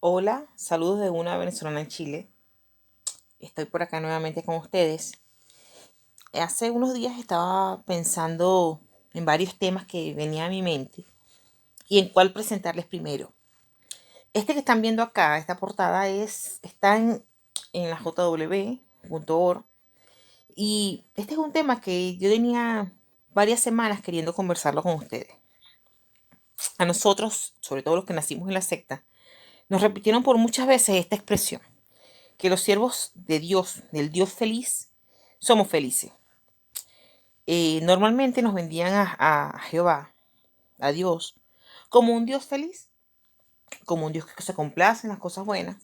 Hola, saludos de una venezolana en Chile. Estoy por acá nuevamente con ustedes. Hace unos días estaba pensando en varios temas que venían a mi mente y en cuál presentarles primero. Este que están viendo acá, esta portada está en la jw.org y este es un tema que yo tenía varias semanas queriendo conversarlo con ustedes. A nosotros, sobre todo los que nacimos en la secta, nos repitieron por muchas veces esta expresión, que los siervos de Dios, del Dios feliz, somos felices. Normalmente nos vendían a Jehová, a Dios, como un Dios feliz, como un Dios que se complace en las cosas buenas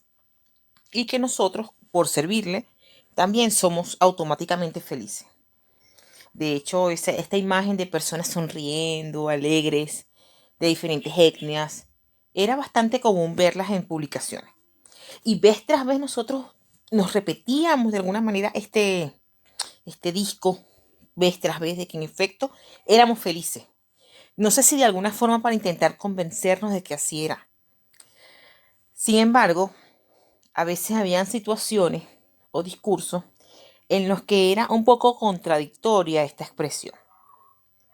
y que nosotros, por servirle, también somos automáticamente felices. De hecho, esta imagen de personas sonriendo, alegres, de diferentes etnias, era bastante común verlas en publicaciones. Y vez tras vez nosotros nos repetíamos de alguna manera este disco, vez tras vez, de que en efecto éramos felices. No sé si de alguna forma para intentar convencernos de que así era. Sin embargo, a veces habían situaciones o discursos en los que era un poco contradictoria esta expresión.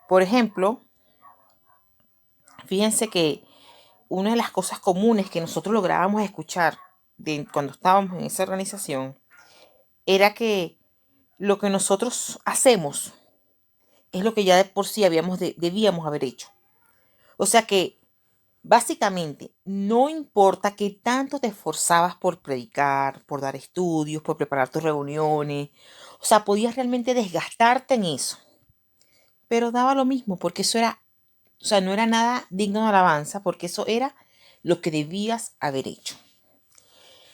Por ejemplo, fíjense que una de las cosas comunes que nosotros lográbamos escuchar cuando estábamos en esa organización era que lo que nosotros hacemos es lo que ya de por sí debíamos haber hecho. O sea que básicamente, no importa qué tanto te esforzabas por predicar, por dar estudios, por preparar tus reuniones, o sea, podías realmente desgastarte en eso, pero daba lo mismo, porque eso era, o sea, no era nada digno de alabanza, porque eso era lo que debías haber hecho.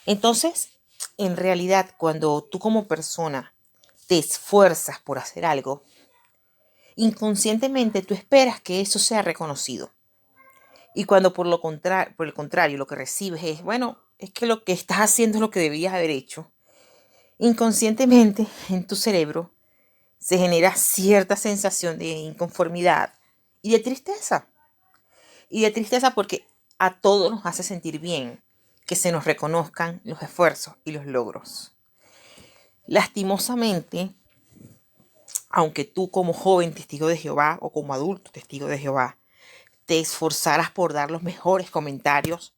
Entonces, en realidad, cuando tú como persona te esfuerzas por hacer algo, inconscientemente tú esperas que eso sea reconocido. Y cuando por el contrario, lo que recibes es, bueno, es que lo que estás haciendo es lo que debías haber hecho. Inconscientemente en tu cerebro se genera cierta sensación de inconformidad y de tristeza. Y de tristeza porque a todos nos hace sentir bien que se nos reconozcan los esfuerzos y los logros. Lastimosamente, aunque tú como joven testigo de Jehová o como adulto testigo de Jehová te esforzaras por dar los mejores comentarios,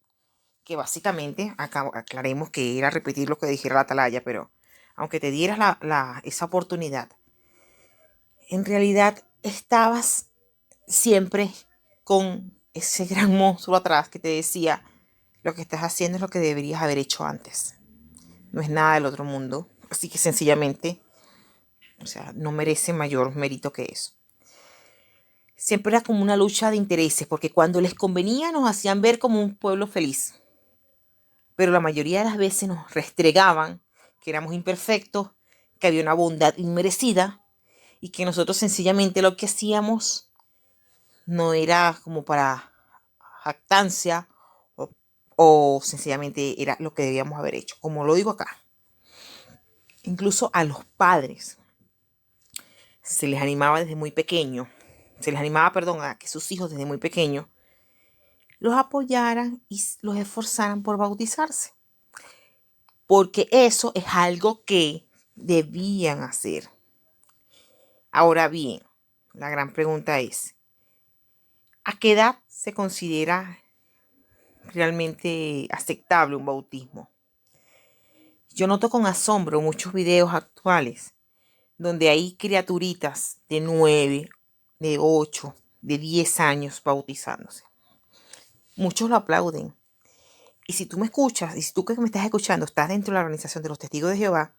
que básicamente, acá aclaremos que era repetir lo que dijera la atalaya, pero aunque te dieras esa oportunidad, en realidad estabas siempre con ese gran monstruo atrás que te decía, lo que estás haciendo es lo que deberías haber hecho antes. No es nada del otro mundo. Así que sencillamente, o sea, no merece mayor mérito que eso. Siempre era como una lucha de intereses, porque cuando les convenía nos hacían ver como un pueblo feliz, pero la mayoría de las veces nos restregaban que éramos imperfectos, que había una bondad inmerecida y que nosotros sencillamente lo que hacíamos no era como para jactancia o, o sencillamente era lo que debíamos haber hecho, como lo digo acá. Incluso a los padres se les animaba desde muy pequeño, se les animaba, perdón, a que sus hijos desde muy pequeños los apoyaran y los esforzaran por bautizarse, porque eso es algo que debían hacer. Ahora bien, la gran pregunta es, ¿a qué edad se considera realmente aceptable un bautismo? Yo noto con asombro muchos videos actuales donde hay criaturitas de 9, de 8, de 10 años bautizándose. Muchos lo aplauden. Y si tú me escuchas, y si tú que me estás escuchando estás dentro de la organización de los Testigos de Jehová,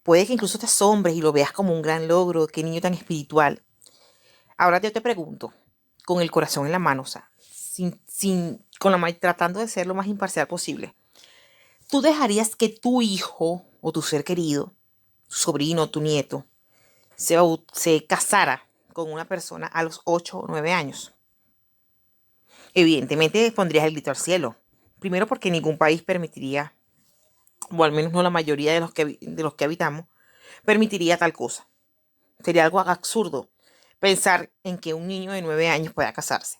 puede que incluso te asombres y lo veas como un gran logro, qué niño tan espiritual. Ahora yo te pregunto, con el corazón en la mano, o sea, tratando de ser lo más imparcial posible, ¿tú dejarías que tu hijo o tu ser querido, tu sobrino, tu nieto, se casara con una persona a los 8 o 9 años? Evidentemente pondrías el grito al cielo. Primero porque ningún país permitiría, o al menos no la mayoría de los que habitamos, permitiría tal cosa. Sería algo absurdo pensar en que un niño de 9 años pueda casarse.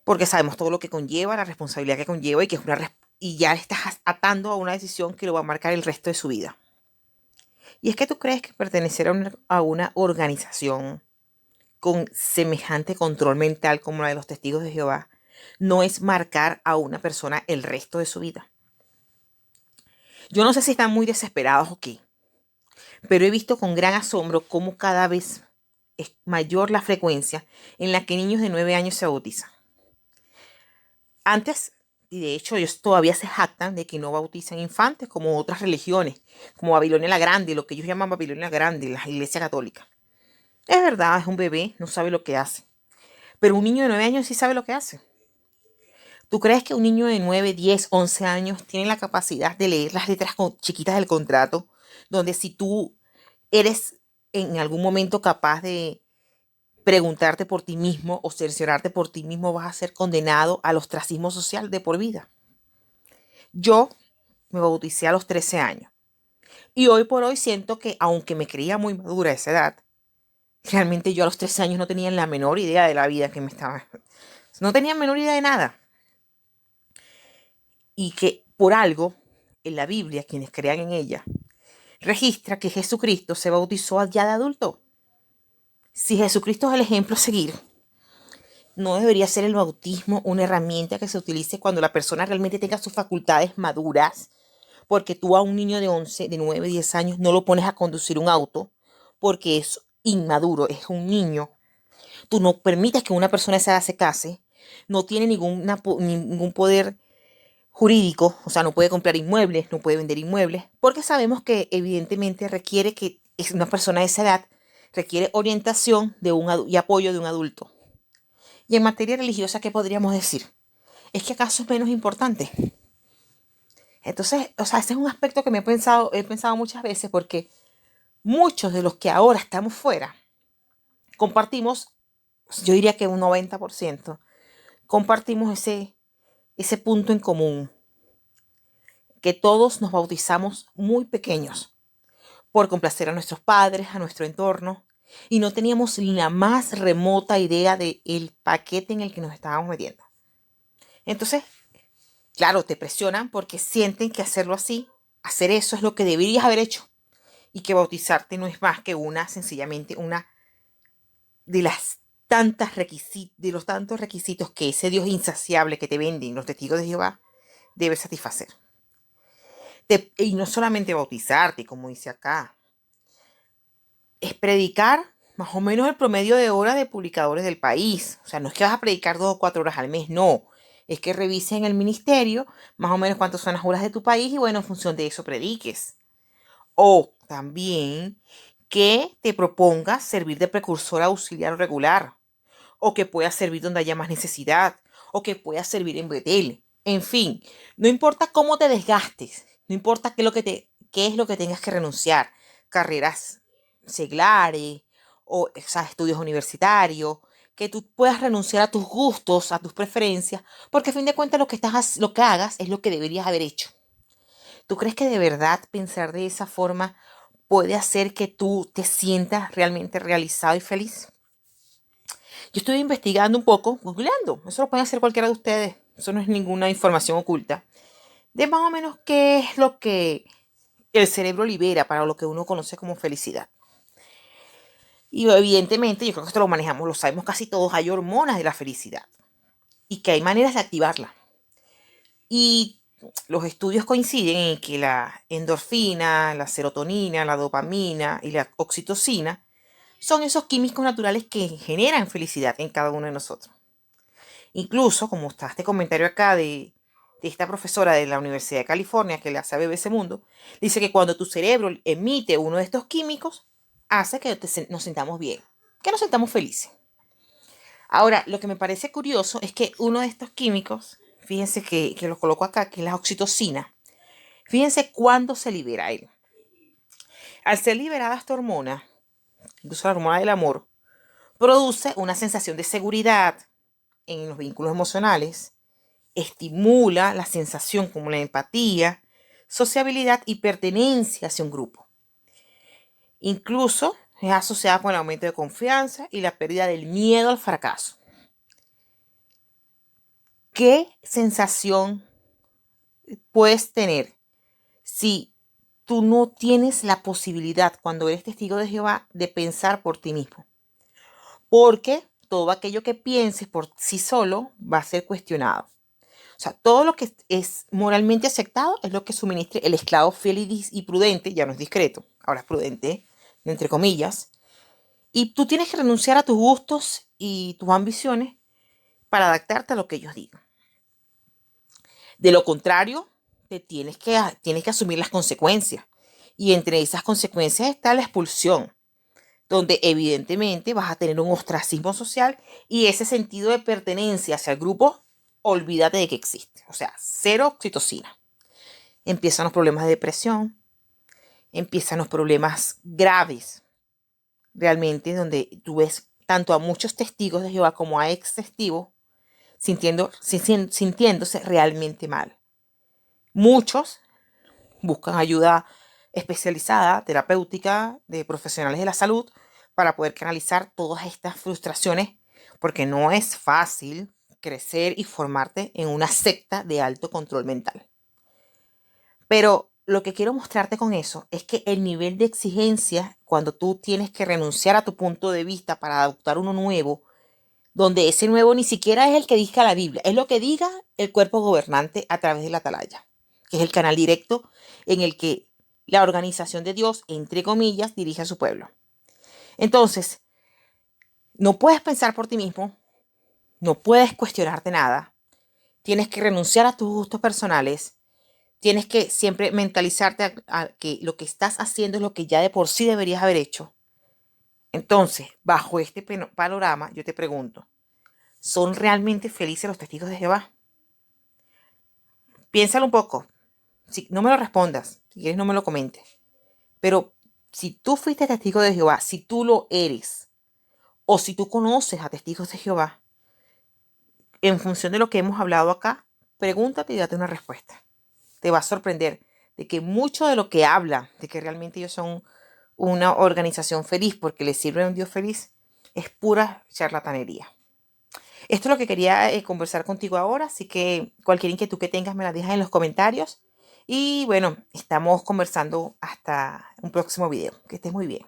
Porque sabemos todo lo que conlleva, la responsabilidad que conlleva y que es y ya le estás atando a una decisión que lo va a marcar el resto de su vida. Y es que tú crees que pertenecer a una organización con semejante control mental como la de los testigos de Jehová no es marcar a una persona el resto de su vida. Yo no sé si están muy desesperados o qué, pero he visto con gran asombro cómo cada vez es mayor la frecuencia en la que niños de 9 años se bautizan. Antes, y de hecho ellos todavía se jactan de que no bautizan infantes como otras religiones, como Babilonia la Grande, lo que ellos llaman Babilonia la Grande, la Iglesia Católica. Es verdad, es un bebé, no sabe lo que hace. Pero un niño de 9 años sí sabe lo que hace. ¿Tú crees que un niño de 9, 10, 11 años tiene la capacidad de leer las letras chiquitas del contrato? Donde si tú eres en algún momento capaz de preguntarte por ti mismo o cerciorarte por ti mismo, vas a ser condenado al ostracismo social de por vida. Yo me bauticé a los 13 años y hoy por hoy siento que, aunque me creía muy madura a esa edad, realmente yo a los 13 años no tenía la menor idea de la vida que me estaba... No tenía la menor idea de nada. Y que por algo, en la Biblia, quienes crean en ella, registra que Jesucristo se bautizó ya de adulto. Si Jesucristo es el ejemplo a seguir, no debería ser el bautismo una herramienta que se utilice cuando la persona realmente tenga sus facultades maduras, porque tú a un niño de 11, de 9, 10 años no lo pones a conducir un auto porque es inmaduro, es un niño. Tú no permites que una persona de esa edad se case, no tiene ningún poder jurídico, o sea, no puede comprar inmuebles, no puede vender inmuebles, porque sabemos que evidentemente requiere que es una persona de esa edad requiere orientación y apoyo de un adulto. Y en materia religiosa, ¿qué podríamos decir? ¿Es que acaso es menos importante? Entonces, o sea, ese es un aspecto que he pensado muchas veces porque muchos de los que ahora estamos fuera compartimos, yo diría que un 90%, compartimos ese punto en común, que todos nos bautizamos muy pequeños por complacer a nuestros padres, a nuestro entorno, y no teníamos ni la más remota idea del paquete en el que nos estábamos metiendo. Entonces, claro, te presionan porque sienten que hacerlo así, hacer eso es lo que deberías haber hecho, y que bautizarte no es más que sencillamente una de de los tantos requisitos que ese Dios insaciable que te venden los testigos de Jehová debe satisfacer. Y no solamente bautizarte, como dice acá, es predicar más o menos el promedio de horas de publicadores del país. O sea, no es que vas a predicar 2 o 4 horas al mes, no. Es que revisen el ministerio más o menos cuántas son las horas de tu país y bueno, en función de eso prediques. O también que te propongas servir de precursor auxiliar o regular. O que puedas servir donde haya más necesidad. O que puedas servir en Betel. En fin, no importa cómo te desgastes. No importa qué es lo que tengas que renunciar. Carreras seglares o estudios universitarios, que tú puedas renunciar a tus gustos, a tus preferencias, porque a fin de cuentas lo que hagas es lo que deberías haber hecho. ¿Tú crees que de verdad pensar de esa forma puede hacer que tú te sientas realmente realizado y feliz? Yo estoy investigando un poco, googleando, eso lo puede hacer cualquiera de ustedes, eso no es ninguna información oculta, de más o menos qué es lo que el cerebro libera para lo que uno conoce como felicidad. Y evidentemente, yo creo que esto lo manejamos, lo sabemos casi todos, hay hormonas de la felicidad y que hay maneras de activarla. Y los estudios coinciden en que la endorfina, la serotonina, la dopamina y la oxitocina son esos químicos naturales que generan felicidad en cada uno de nosotros. Incluso, como está este comentario acá de esta profesora de la Universidad de California que le hace a BBC Mundo, dice que cuando tu cerebro emite uno de estos químicos, hace que nos sintamos bien, que nos sintamos felices. Ahora, lo que me parece curioso es que uno de estos químicos, fíjense que lo coloco acá, que es la oxitocina, fíjense cuándo se libera él. Al ser liberada esta hormona, incluso la hormona del amor, produce una sensación de seguridad en los vínculos emocionales, estimula la sensación como la empatía, sociabilidad y pertenencia hacia un grupo. Incluso es asociada con el aumento de confianza y la pérdida del miedo al fracaso. ¿Qué sensación puedes tener si tú no tienes la posibilidad, cuando eres testigo de Jehová, de pensar por ti mismo? Porque todo aquello que pienses por sí solo va a ser cuestionado. O sea, todo lo que es moralmente aceptado es lo que suministre el esclavo fiel y prudente, ya no es discreto, ahora es prudente, entre comillas. Y tú tienes que renunciar a tus gustos y tus ambiciones para adaptarte a lo que ellos digan. De lo contrario, tienes que asumir las consecuencias. Y entre esas consecuencias está la expulsión, donde evidentemente vas a tener un ostracismo social y ese sentido de pertenencia hacia el grupo, olvídate de que existe. O sea, cero oxitocina. Empiezan los problemas de depresión, empiezan los problemas graves, realmente, donde tú ves tanto a muchos testigos de Jehová como a ex testigos sintiéndose realmente mal. Muchos buscan ayuda especializada, terapéutica, de profesionales de la salud, para poder canalizar todas estas frustraciones, porque no es fácil crecer y formarte en una secta de alto control mental. Pero lo que quiero mostrarte con eso es que el nivel de exigencia, cuando tú tienes que renunciar a tu punto de vista para adoptar uno nuevo, donde ese nuevo ni siquiera es el que diga la Biblia, es lo que diga el cuerpo gobernante a través de la atalaya, que es el canal directo en el que la organización de Dios, entre comillas, dirige a su pueblo. Entonces, no puedes pensar por ti mismo, no puedes cuestionarte nada, tienes que renunciar a tus gustos personales, tienes que siempre mentalizarte a que lo que estás haciendo es lo que ya de por sí deberías haber hecho. Entonces, bajo este panorama, yo te pregunto, ¿son realmente felices los testigos de Jehová? Piénsalo un poco. Si, no me lo respondas, si quieres no me lo comentes. Pero si tú fuiste testigo de Jehová, si tú lo eres, o si tú conoces a testigos de Jehová, en función de lo que hemos hablado acá, pregúntate y date una respuesta. Te va a sorprender de que mucho de lo que habla, de que realmente ellos son una organización feliz porque les sirve a un Dios feliz, es pura charlatanería. Esto es lo que quería conversar contigo ahora, así que cualquier inquietud que tengas me la dejas en los comentarios. Y bueno, estamos conversando hasta un próximo video. Que estés muy bien.